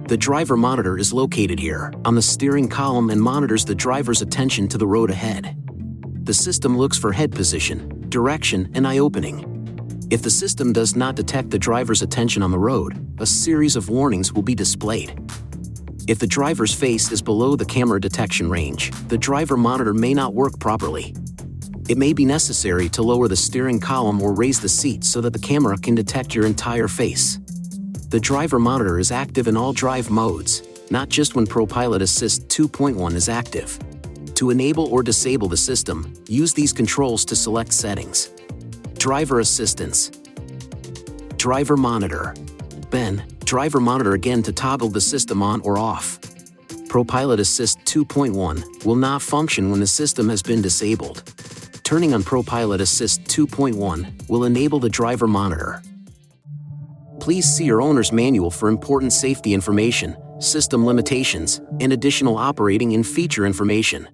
The driver monitor is located here, on the steering column, and monitors the driver's attention to the road ahead. The system looks for head position, direction, and eye opening. If the system does not detect the driver's attention on the road, a series of warnings will be displayed. If the driver's face is below the camera detection range, the driver monitor may not work properly. It may be necessary to lower the steering column or raise the seat so that the camera can detect your entire face. The driver monitor is active in all drive modes, not just when ProPilot Assist 2.1 is active. To enable or disable the system, use these controls to select settings. Driver assistance. Driver monitor. Then, driver monitor again to toggle the system on or off. ProPilot Assist 2.1 will not function when the system has been disabled. Turning on ProPilot Assist 2.1 will enable the driver monitor. Please see your owner's manual for important safety information, system limitations, and additional operating and feature information.